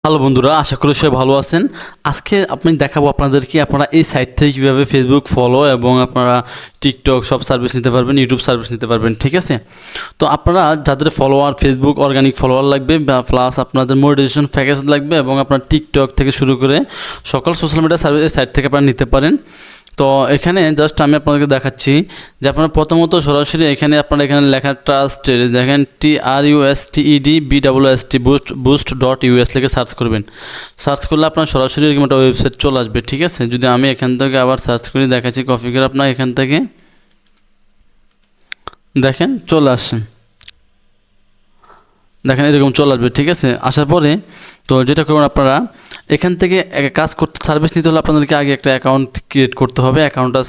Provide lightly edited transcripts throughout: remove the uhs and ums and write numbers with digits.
Hello বন্ধুরা, আশা করি সবাই ভালো আছেন। আজকে দেখাবো আপনাদেরকে আপনারা এই সাইট থেকে কীভাবে ফেসবুক ফলো এবং আপনারা টিকটক সব সার্ভিস নিতে পারবেন, ইউটিউব সার্ভিস নিতে পারবেন। ঠিক আছে, তো আপনারা যাদের ফলোয়ার ফেসবুক অর্গানিক ফলোয়ার লাগবে বা প্লাস আপনাদের মনিটাইজেশন প্যাকেজ লাগবে এবং আপনার টিকটক থেকে শুরু করে সকল সোশ্যাল মিডিয়া সার্ভিস এই সাইট থেকে আপনারা নিতে পারেন। তো এখানে জাস্ট আমি আপনাদেরকে দেখাচ্ছি যে আপনারা প্রথমত সরাসরি এখানে আপনারা এখানে লেখা ট্রাস্টেড দেখেন TRUSTED boost.us লিখে সার্চ করবেন। সার্চ করলে আপনার সরাসরি এরকম একটা ওয়েবসাইট চলে আসবে। ঠিক আছে, যদি আমি এখান থেকে আবার সার্চ করে দেখাচ্ছি, কপি করে আপনার এখান থেকে দেখেন চলে আসছেন, দেখেন এরকম চলে আসবে। ঠিক আছে, আসার পরে তো যেটা করবেন আপনারা এখান থেকে কাজ করতে সার্ভিস নিতে হলে আপনাদেরকে আগে একটা অ্যাকাউন্ট ক্রিয়েট করতে হবে। অ্যাকাউন্টটা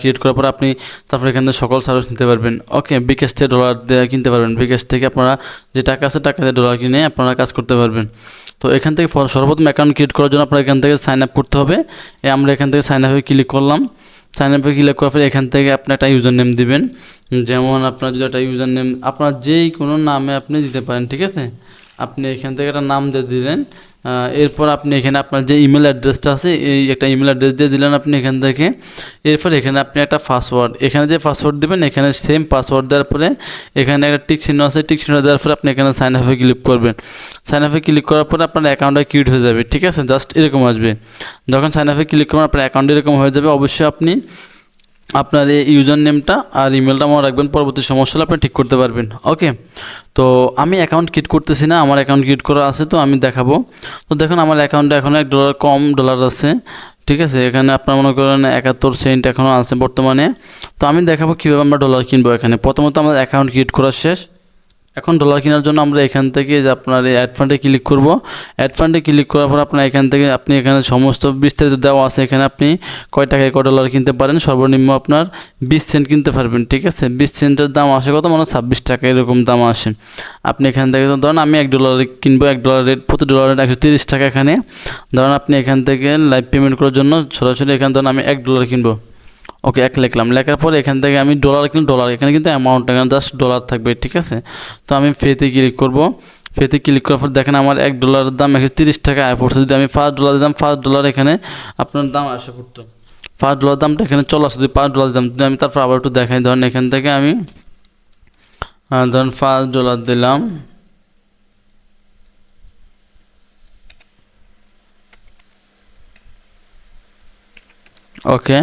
ক্রিয়েট করার পর আপনি তারপরে এখান থেকে সকল সার্ভিস নিতে পারবেন। ওকে, বিকাশ থেকে ডলার দিয়ে কিনতে পারবেন। বিকাশ থেকে আপনারা যে টাকা আছে টাকা দিয়ে ডলার কিনে আপনারা কাজ করতে পারবেন। তো এখান থেকে সর্বপ্রথম অ্যাকাউন্ট ক্রিয়েট করার জন্য আপনারা এখান থেকে সাইন আপ করতে হবে। আমরা এখান থেকে সাইন আপে ক্লিক করলাম। সাইন আপে ক্লিক করার পরে এখান থেকে আপনি একটা ইউজার নেম দিবেন। যেমন আপনার যদি একটা ইউজার নেম আপনার যেই কোনো নামে আপনি দিতে পারেন। ঠিক আছে, আপনি এখান থেকে একটা নাম দিয়ে দিলেন। এরপর আপনি এখানে আপনার যে ইমেল অ্যাড্রেসটা আছে এই একটা ইমেল অ্যাড্রেস দিয়ে দিলেন আপনি এখান থেকে। এরপর এখানে আপনি একটা পাসওয়ার্ড এখানে যে পাসওয়ার্ড দেবেন এখানে সেম পাসওয়ার্ড দেওয়ার পরে এখানে একটা টিক চিহ্ন আছে, টিক চিহ্ন দেওয়ার পরে আপনি এখানে সাইন আপে ক্লিক করবেন। সাইন আপে ক্লিক করার পরে আপনার অ্যাকাউন্টটা ক্রিয়েট হয়ে যাবে। ঠিক আছে, জাস্ট এরকম আসবে। যখন সাইন আপে ক্লিক করবেন আপনার অ্যাকাউন্ট এরকম হয়ে যাবে। অবশ্যই আপনি আপনার এই ইউজার নেমটা আর ইমেলটা মনে রাখবেন, পরবর্তী সমস্যা হলে আপনি ঠিক করতে পারবেন। ওকে, তো আমি অ্যাকাউন্ট ক্রিয়েট করতেছি না, আমার অ্যাকাউন্ট ক্রিয়েট করা আছে, তো আমি দেখাবো। তো দেখুন আমার অ্যাকাউন্টে এখন $1 কম ডলার আছে। ঠিক আছে, এখানে আপনার মনে করেন 71 সেন্ট এখনও আছে বর্তমানে। তো আমি দেখাবো কীভাবে আমরা ডলার কিনবো। এখানে প্রথমত আমাদের অ্যাকাউন্ট ক্রিয়েট করা শেষ। এখন ডলার কেনার জন্য আমরা এখান থেকে যে আপনার এই অ্যাড ফান্ডে ক্লিক করব। অ্যাড ফান্ডে ক্লিক করার পর আপনার এখান থেকে আপনি এখানে সমস্ত বিস্তারিত দেওয়া আছে। এখানে আপনি কয় টাকায় কয় ডলার কিনতে পারেন, সর্বনিম্ন আপনার 20 সেন্ট কিনতে পারবেন। ঠিক আছে, 20 সেন্টের দাম আসে কত, মানে 26 টাকা এরকম দাম আসে। আপনি এখান থেকে ধরেন আমি $1 কিনবো, $1 রেট প্রতি ডলার রেট 130 টাকা। এখানে ধরেন আপনি এখান থেকে লাইভ পেমেন্ট করার জন্য সরাসরি এখানে ধরেন আমি $1 কিনবো। ওকে, এক লিখলাম। লেখার পরে এখান থেকে আমি ডলার কিনি, ডলার এখানে কিন্তু অ্যামাউন্ট এখানে জাস্ট ডলার থাকবে। ঠিক আছে, তো আমি ফেতে ক্লিক করব। ফেতে ক্লিক করার পর দেখেন আমার $1 দাম 130 টাকা আয় পড়ছে। যদি আমি $5 দিতাম, $5 এখানে আপনার দাম আসা পড়তো। $5 দামটা এখানে চলে আসে। যদি $5 দিতাম, যদি আমি তারপর আবার একটু দেখাই, ধরেন এখান থেকে আমি ধরেন $5 দিলাম। ওকে,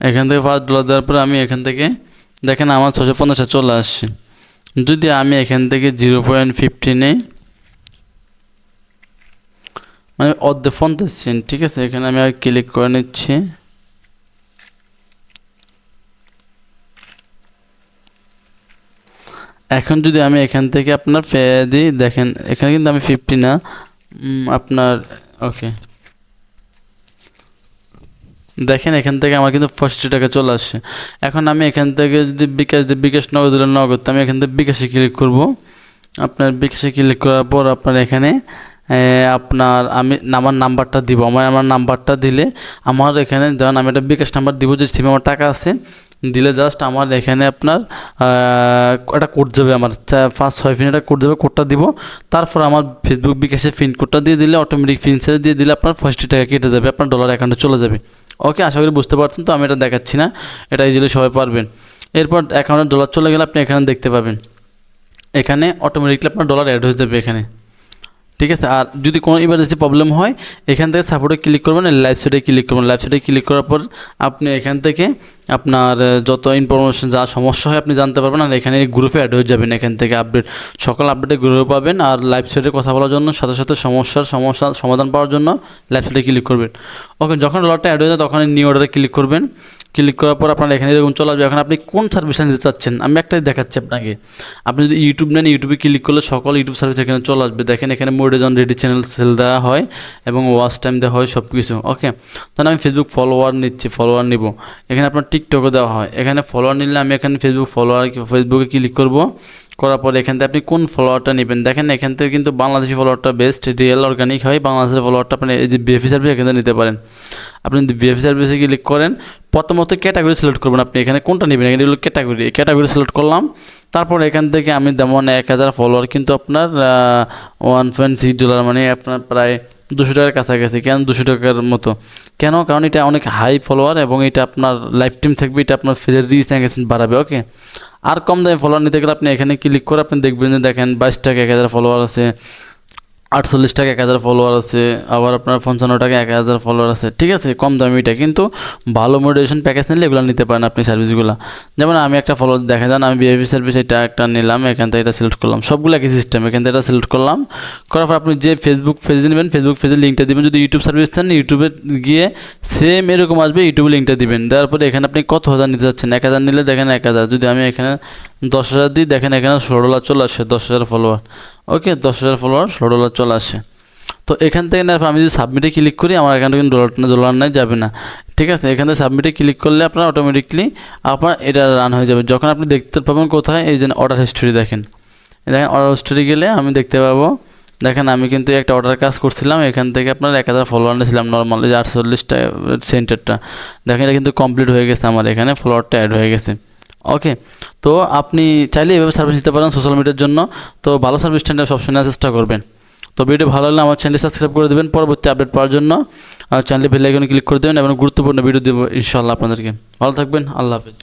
এখান থেকে $5 দেওয়ার পরে আমি এখান থেকে দেখেন আমার 650 চলে আসছে। যদি আমি এখান থেকে 0.50 নেই, মানে অর্ধেক 50 সেন্ট। ঠিক আছে, এখানে আমি আর ক্লিক করে নিচ্ছি। এখন যদি আমি এখান থেকে আপনার দিই, দেখেন এখানে কিন্তু আমি 50 না আপনার। ওকে, দেখেন এখান থেকে আমার কিন্তু 40 টাকা চলে আসছে। এখন আমি এখান থেকে যদি বিকাশ নগদ দিলে নগদ, আমি এখান থেকে বিকাশে ক্লিক করব। আপনার বিকাশে ক্লিক করার পর আপনার এখানে আপনার আমি আমার নাম্বারটা দিব। আমার নাম্বারটা দিলে আমার এখানে ধরেন আমি একটা বিকাশ নাম্বার দিব, যে সিমে আমার টাকা আছে দিলে জাস্ট আমার এখানে আপনার একটা কোড যাবে, আমার 5-6 পিন একটা কোড যাবে। কোডটা দিব, তারপর আমার ফেসবুক বিকাশে পিন কোডটা দিয়ে দিলে অটোমেটিক ফিনসে দিয়ে দিলে আপনার 40 টাকা কেটে যাবে, আপনার ডলার অ্যাকাউন্টে চলে যাবে। ওকে, আশা করি বুঝতে পারছেন। তো আমি এটা দেখাচ্ছি না, এটা ইজিলি সবাই পারবেন। এরপর অ্যাকাউন্টে ডলার চলে গেলে আপনি এখানে দেখতে পাবেন, এখানে অটোমেটিকলি আপনার ডলার অ্যাড হয়ে যাবে এখানে। ঠিক আছে, আর যদি কোনো ইমার্জেন্সি প্রবলেম হয় এখান থেকে সাপোর্টে ক্লিক করবেন, লাইভ সাইটে ক্লিক করবেন। লাইভ সাইটে ক্লিক করার পর আপনি এখান থেকে আপনার যত ইনফরমেশন যা সমস্যা হয় আপনি জানতে পারবেন। আর এখানে গ্রুপে অ্যাড হয়ে যাবেন। এখান থেকে আপডেট সকল আপডেটে গ্রুপে পাবেন। আর লাইভ সাইটে কথা বলার জন্য সাথে সাথে সমস্যার সমাধান পাওয়ার জন্য লাইভ সাইটে ক্লিক করবেন। ওকে, যখন ডলারটা অ্যাড হয়ে যায় তখন নিউ অর্ডারে ক্লিক করবেন। ক্লিক করার পর আপনার এখানে এরকম চলে আসবে। এখন আপনি কোন সার্ভিসটা নিতে চাচ্ছেন আমি একটাই দেখাচ্ছি আপনাকে। আপনি যদি ইউটিউব নেন, ইউটিউবে ক্লিক করলে সকল ইউটিউব সার্ভিস এখানে চলে আসবে। দেখেন এখানে মোডেজন রেডি চ্যানেল সেল দেওয়া হয় এবং ওয়াচ টাইম দেওয়া হয় সব কিছু। ওকে, তাহলে আমি ফেসবুক ফলোয়ার নিচ্ছি, ফলোয়ার নিব। এখানে আপনার টিকটকও দেওয়া হয়। এখানে ফলোয়ার নিলে আমি এখানে ফেসবুকে ক্লিক করব। করার পরে এখান থেকে আপনি কোন ফলোয়ারটা নেবেন দেখেন, এখান থেকে কিন্তু বাংলাদেশি ফলোয়ারটা বেস্ট, রিয়েল অর্গানিক হয়। বাংলাদেশের ফলোয়ারটা আপনি এই যে বিএফি সার্ভিস এখান থেকে নিতে পারেন। আপনি যদি বিএফি সার্ভিসে ক্লিক করেন, প্রথমত ক্যাটাগরি সিলেক্ট করবেন আপনি এখানে কোনটা নেবেন, এখানে হলো ক্যাটাগরি সিলেক্ট করলাম। তারপর এখান থেকে আমি যেমন 1000 ফলোয়ার কিন্তু আপনার $1.6 মানে আপনার প্রায় 200 টাকার কাছাকাছি। কেন 200 টাকার মতো? কেন? কারণ এটা অনেক হাই ফলোয়ার এবং এটা আপনার লাইফ টাইম থাকবে, এটা আপনার ফেজের রিচ এঙ্গেজমেন্ট বাড়াবে। ওকে, আর কম দামে ফলোয়ার নিতে গেলে আপনি এখানে ক্লিক করে আপনি দেখবেন যে দেখেন 22 টাকা 1000 ফলোয়ার আছে, 48 টাকা 1000 ফলোয়ার আছে, আবার আপনার 55 টাকা 1000 ফলোয়ার আছে। ঠিক আছে, কম দামিটা, কিন্তু ভালো মোটিভেশন প্যাকেজ নিলে এগুলো নিতে পারেন আপনি সার্ভিসগুলো। যেমন আমি একটা ফলোয়ার দেখা যান, আমি বিএফি সার্ভিস এটা একটা নিলাম, এখান থেকে এটা সিলেক্ট করলাম, সবগুলো একই সিস্টেম। এখান থেকে এটা সিলেক্ট করলাম, করার পর আপনি যে ফেসবুক পেজে নেবেন ফেসবুক পেজের লিঙ্কটা দিবেন। যদি ইউটিউব সার্ভিস চান ইউটিউবে গিয়ে সেম এরকম আসবে, ইউটিউবে লিঙ্কটা দিবেন। দেওয়ার পরে এখানে আপনি কত হাজার নিতে চাচ্ছেন, 1000 নিলে দেখেন 1000, যদি আমি এখানে 10,000 দিই দেখেন এখানে $16 চলে আসে, 10,000 ফলোয়ার। ওকে, 10,000 ফলোয়ার $16 চলে আসে। তো এখান থেকে না আমি যদি সাবমিটে ক্লিক করি আমার এখানে কিন্তু ডলার নাই, যাবে না। ঠিক আছে, এখান থেকে সাবমিটে ক্লিক করলে আপনার অটোমেটিকলি আপনার এটা রান হয়ে যাবে। যখন আপনি দেখতে পাবেন কোথায়, এই যে অর্ডার হিস্ট্রি দেখেন অর্ডার হিস্ট্রি গেলে আমি দেখতে পাবো, দেখেন আমি কিন্তু একটা অর্ডার কাজ করছিলাম, এখান থেকে আপনার 1000 ফলোয়ার নিয়েছিলাম নর্মাল, যে 48টা সেন্টারটা, দেখেন এটা কিন্তু কমপ্লিট হয়ে গেছে, আমার এখানে ফলোয়ারটা অ্যাড হয়ে গেছে। ওকে, তো আপনি চাইলে এভাবে সার্ভিস দিতে পারেন সোশ্যাল মিডিয়ার জন্য। তো ভালো সার্ভিসটা সবসময় নেওয়ার চেষ্টা করবেন। তো ভিডিও ভালো লাগলে আমার চ্যানেল সাবস্ক্রাইব করে দেবেন পরবর্তী আপডেট পাওয়ার জন্য, চ্যানেলে বেল আইকনে ক্লিক করে দেবেন এবং গুরুত্বপূর্ণ ভিডিও দেবো ইনশাআল্লাহ আপনাদেরকে। ভালো থাকবেন, আল্লাহ হাফেজ।